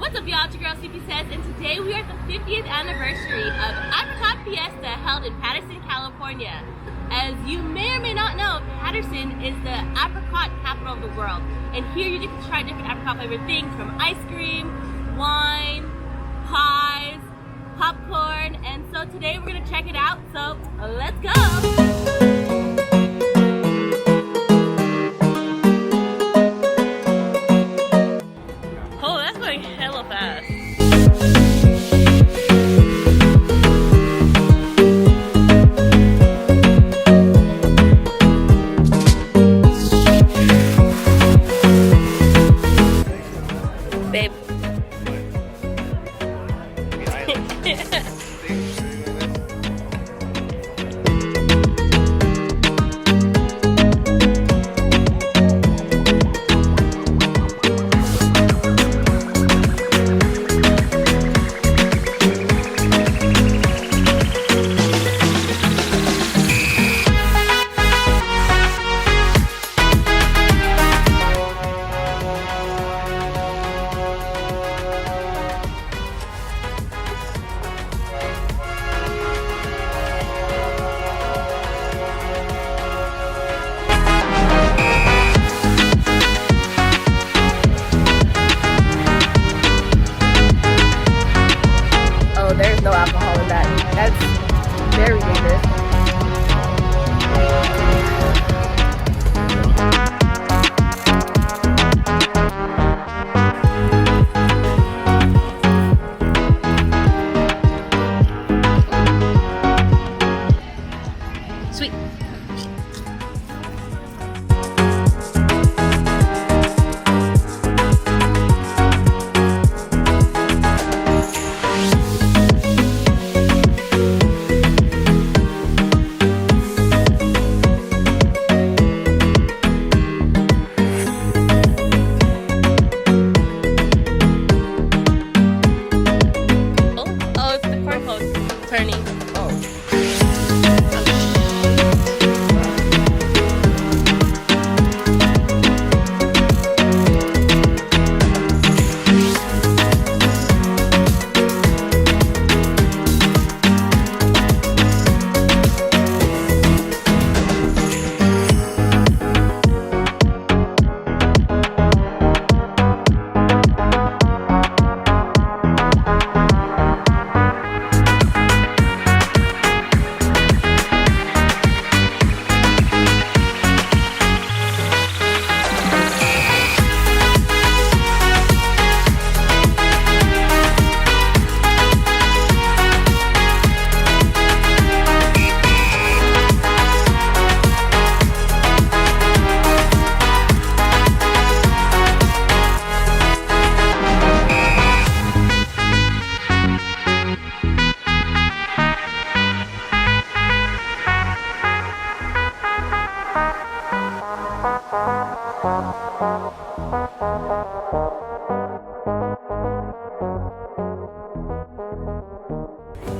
What's up, y'all? It's your girl CP Says, and today we are at the 50th anniversary of Apricot Fiesta held in Patterson, California. As you may or may not know, Patterson is the apricot capital of the world, and here you get to try different apricot flavored things from ice cream, wine, pies, popcorn, and so today we're gonna check it out. So let's go. Babe. There's no alcohol in that. That's very dangerous. Sweet. Turning.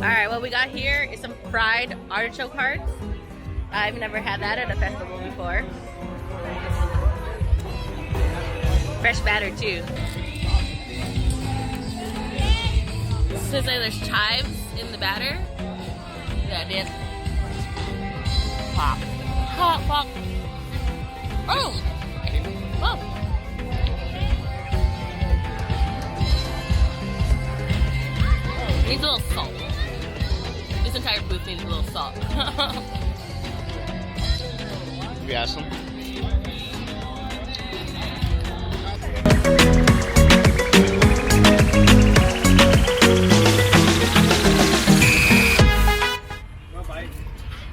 Alright, what we got here is some fried artichoke hearts. I've never had that at a festival before. Fresh batter too. Seems like there's chives in the batter. Yeah, I did. Pop. Pop, pop. Oh! Oh! Needs a little salt. This entire booth needs a little salt. We asked them.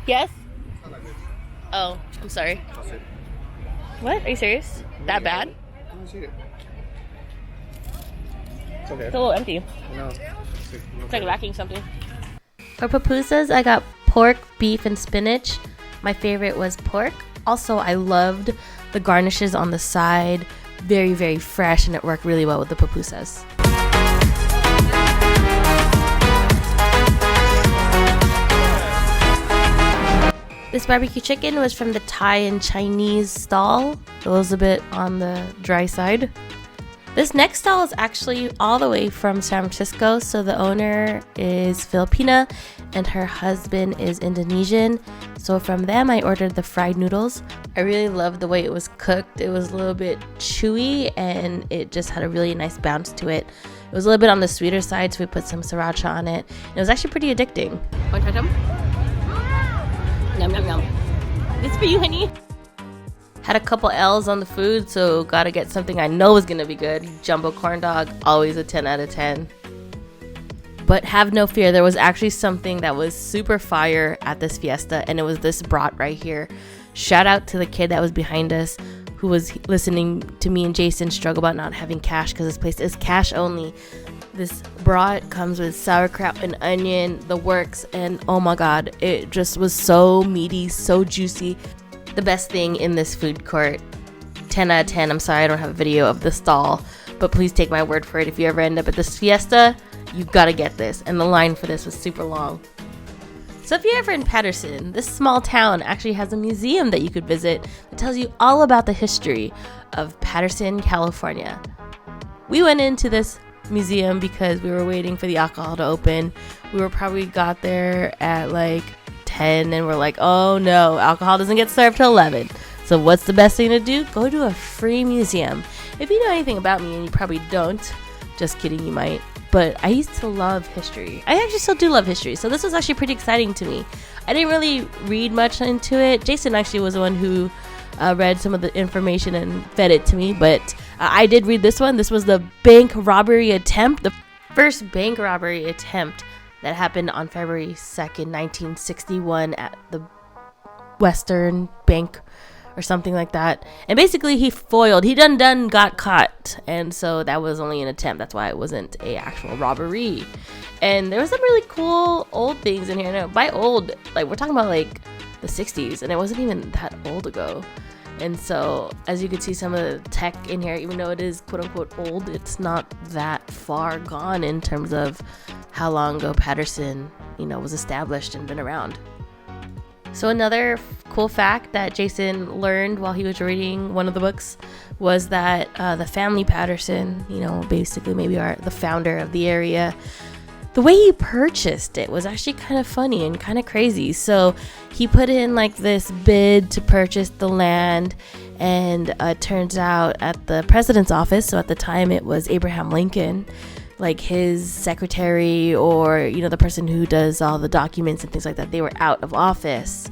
Yes? Oh, I'm sorry. What? Are you serious? That bad? It's okay. It's a little empty. No. It's like lacking something. For pupusas, I got pork, beef, and spinach. My favorite was pork. Also, I loved the garnishes on the side. Very, very fresh, and it worked really well with the pupusas. This barbecue chicken was from the Thai and Chinese stall. It was a bit on the dry side. This next stall is actually all the way from San Francisco. So the owner is Filipina and her husband is Indonesian. So from them, I ordered the fried noodles. I really loved the way it was cooked. It was a little bit chewy and it just had a really nice bounce to it. It was a little bit on the sweeter side, so we put some sriracha on it. It was actually pretty addicting. Want to try some? Yum, yum, yum. This is for you, honey. Had a couple L's on the food, so gotta get something I know is gonna be good. Jumbo corn dog, always a 10 out of 10. But have no fear, there was actually something that was super fire at this fiesta, and it was this brat right here. Shout out to the kid that was behind us who was listening to me and Jason struggle about not having cash because this place is cash only. This brat comes with sauerkraut and onion, the works, and oh my god, it just was so meaty, so juicy. The best thing in this food court. 10 out of 10. I'm sorry I don't have a video of the stall, but please take my word for it. If you ever end up at this fiesta, you gotta get this. And the line for this was super long. So if you're ever in Patterson, this small town actually has a museum that you could visit that tells you all about the history of Patterson, California. We went into this museum because we were waiting for the alcohol to open. We were probably got there at like 10 and we're like, oh no, alcohol doesn't get served till 11. So what's the best thing to do? Go to a free museum. If you know anything about me, and you probably don't, just kidding, you might, but I used to love history. I actually still do love history, so this was actually pretty exciting to me. I didn't really read much into it. Jason actually was the one who read some of the information and fed it to me, but I did read this one. This was the bank robbery attempt, the first bank robbery attempt that happened on February 2nd, 1961 at the Western Bank or something like that. And basically he foiled. He done got caught. And so that was only an attempt. That's why it wasn't a actual robbery. And there was some really cool old things in here. Now, by old, like we're talking about like the 60s, and it wasn't even that old ago. And so as you can see, some of the tech in here, even though it is quote unquote old, it's not that far gone in terms of how long ago Patterson, was established and been around. So another cool fact that Jason learned while he was reading one of the books was that the family Patterson, basically maybe the founder of the area, the way he purchased it was actually kind of funny and kind of crazy. So he put in like this bid to purchase the land, and it turns out at the president's office, so at the time it was Abraham Lincoln, like his secretary or the person who does all the documents and things like that, they were out of office,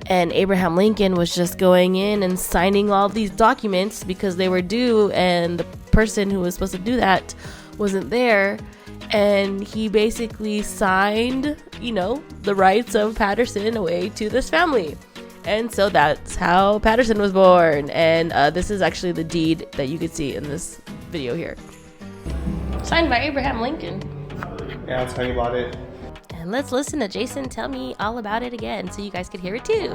and Abraham Lincoln was just going in and signing all these documents because they were due, and the person who was supposed to do that wasn't there, and he basically signed the rights of Patterson away to this family. And so that's how Patterson was born, and this is actually the deed that you can see in this video here. Signed by Abraham Lincoln. Yeah, that's how you bought it. And let's listen to Jason tell me all about it again so you guys could hear it too.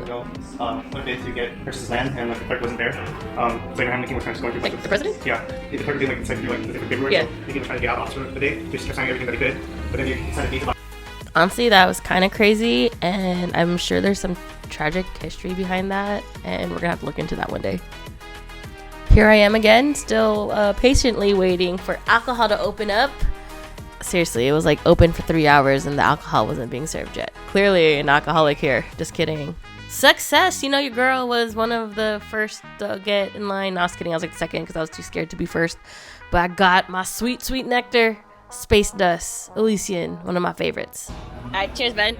One day to get purchase land, and the clerk wasn't there. So Abraham Lincoln was kind of going through Like the president? Yeah. The clerk did the paperwork. Yeah. So Lincoln was trying to get out of office for the day, just to sign everything that he could. But then he signed a deed about. Honestly, that was kind of crazy, and I'm sure there's some tragic history behind that, and we're gonna have to look into that one day. Here I am again, still patiently waiting for alcohol to open up. Seriously, it was like open for 3 hours and the alcohol wasn't being served yet. Clearly an alcoholic here. Just kidding. Success! Your girl was one of the first to get in line. No, I was kidding. I was like second because I was too scared to be first. But I got my sweet, sweet nectar. Space Dust. Elysian. One of my favorites. Alright, cheers, Ben.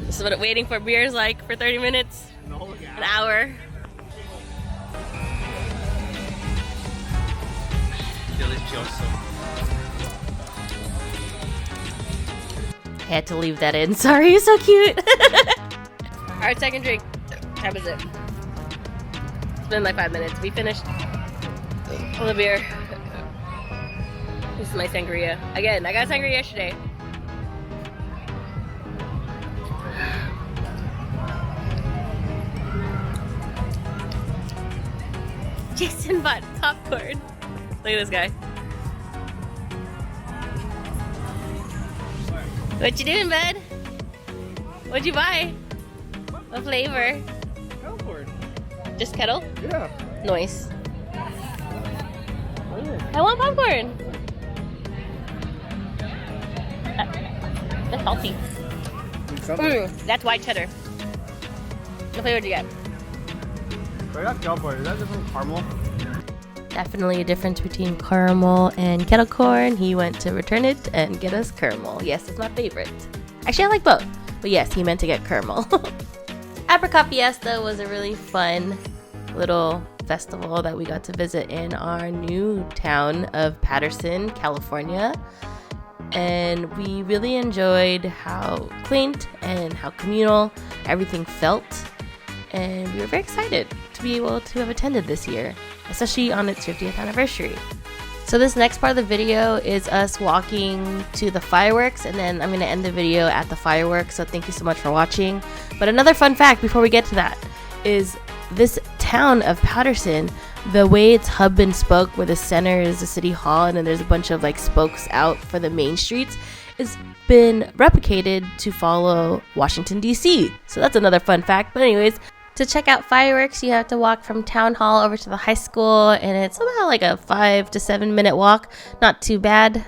This is what waiting for beer is like for 30 minutes. An hour. I had to leave that in. Sorry, you're so cute. Alright, second drink. How was it? It's been like 5 minutes. We finished all the beer. This is my sangria. Again, I got sangria yesterday. Jason bought popcorn. Look at this guy. What you doing, bud? What'd you buy? What flavor? Go for it. Just kettle? Yeah. Nice. Oh, yeah. I want popcorn. That's salty. That's white cheddar. What flavor do you get? I got Cowboy. Is that different caramel? Definitely a difference between caramel and kettle corn. He went to return it and get us caramel. Yes, it's my favorite. Actually, I like both. But yes, he meant to get caramel. Apricot Fiesta was a really fun little festival that we got to visit in our new town of Patterson, California. And we really enjoyed how quaint and how communal everything felt. And we were very excited to be able to have attended this year, especially on its 50th anniversary. So this next part of the video is us walking to the fireworks, and then I'm going to end the video at the fireworks, so thank you so much for watching. But another fun fact before we get to that is this town of Patterson, the way it's hub and spoke, where the center is the city hall and then there's a bunch of like spokes out for the main streets, has been replicated to follow Washington, D.C. So that's another fun fact. But anyways, to check out fireworks, you have to walk from Town Hall over to the high school, and it's about like a 5 to 7 minute walk. Not too bad.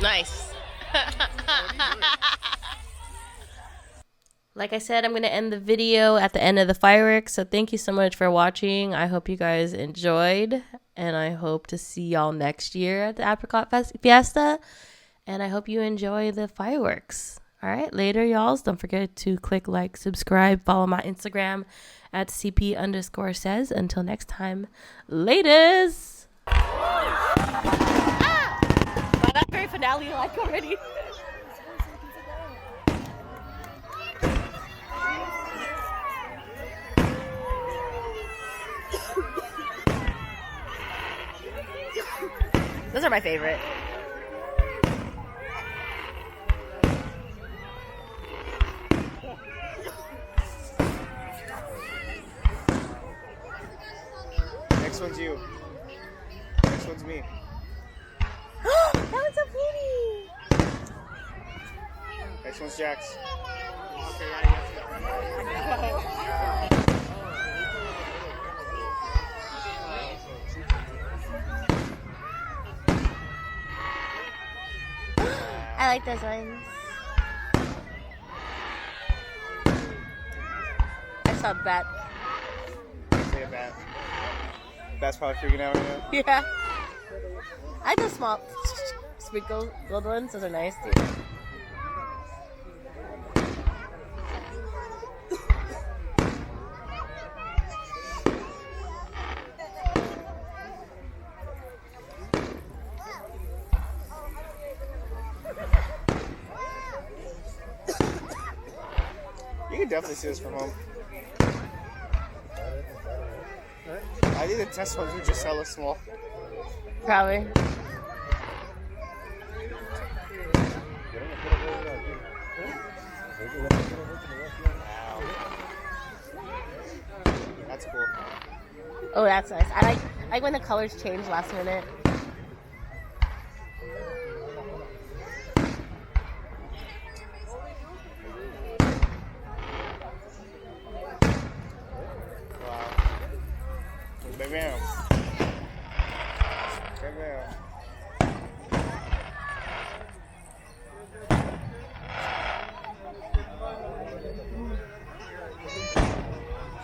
Nice. Like I said, I'm going to end the video at the end of the fireworks. So thank you so much for watching. I hope you guys enjoyed, and I hope to see y'all next year at the Apricot Fiesta. And I hope you enjoy the fireworks. All right, later, y'all. Don't forget to click like, subscribe, follow my Instagram at CP_says. Until next time, laters. Wow, that's very finale-like already. Those are my favorite. Next one's you. Next one's me. That was so pretty. Next one's Jax. I like those ones. I saw a bat. Say a bat. Bat's probably freaking out right now. Yeah. I like those small sprinkle gold ones. Those are nice too. You can definitely see this from home. I think the test ones would just sell us small. Probably. That's cool. Oh, that's nice. I like when the colors change last minute. Bam, bam. Bam, bam.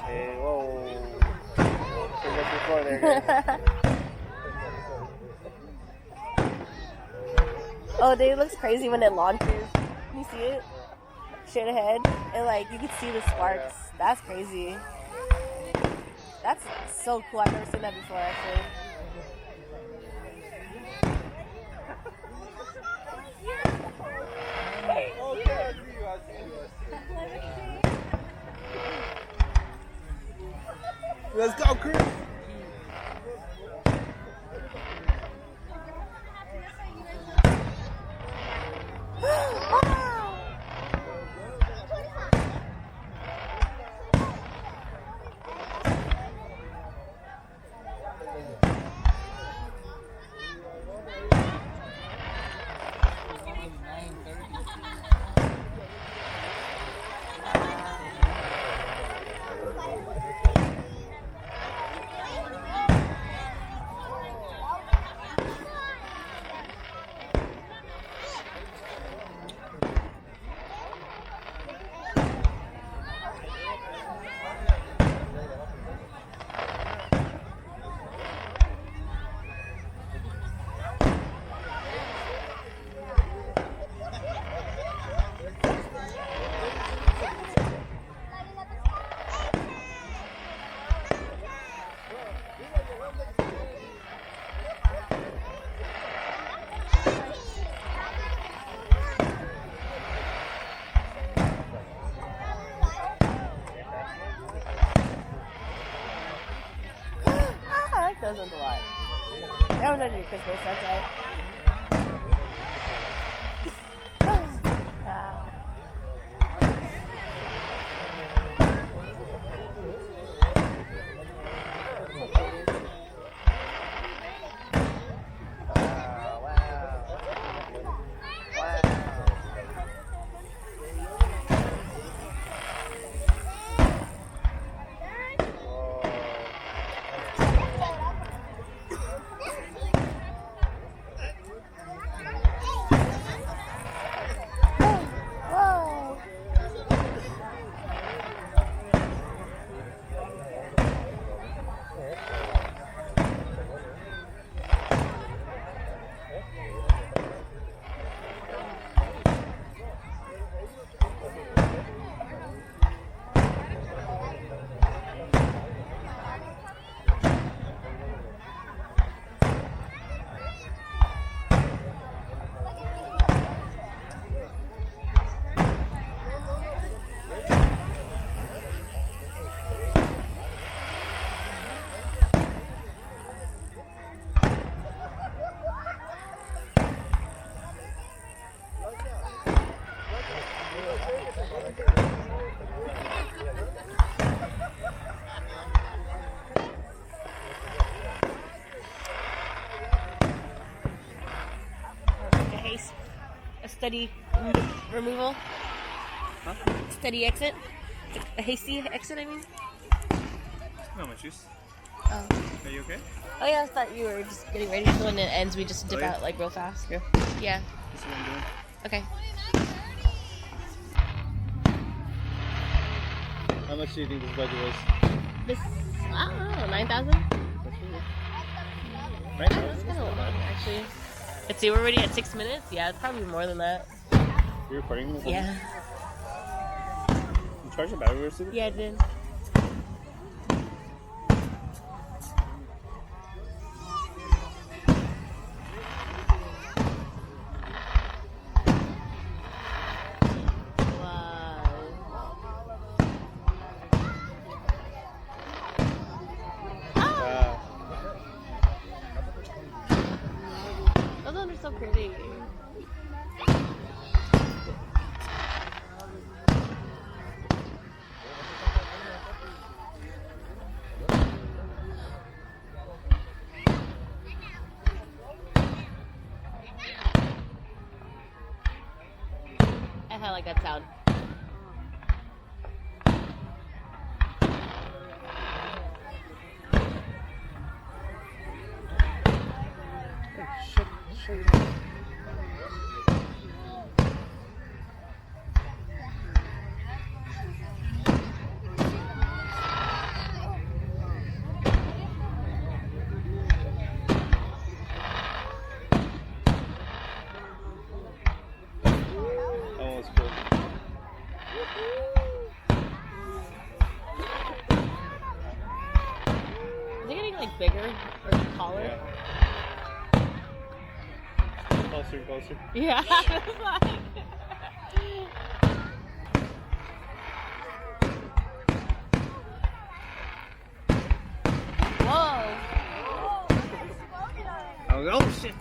Hey, whoa. Pick up your floor there, guys. Oh, dude, it looks crazy when it launches. Can you see it? Straight ahead. And like, you can see the sparks. That's crazy. That's so cool. I've never seen that before, actually. Let's go, Chris. like those ones a lot. That one's under your Christmas, that's right. A steady removal? Huh? Steady exit? A hasty exit, I mean? No, my shoes. Oh. Are you okay? Oh yeah, I thought you were just getting ready. So when it ends, we just dip out like real fast. Yeah. Yeah. That's what I'm doing. Okay. How much do you think this budget was? This, I don't know, 9,000? That's That's kind of long, actually. Let's see, we're already at 6 minutes? Yeah, it's probably more than that. You're recording this? Yeah. You charged the battery receiver? Yeah, I did. So pretty. I kind of like that sound. Bigger or taller? Yeah. Closer, closer. Yeah. Whoa. Oh shit.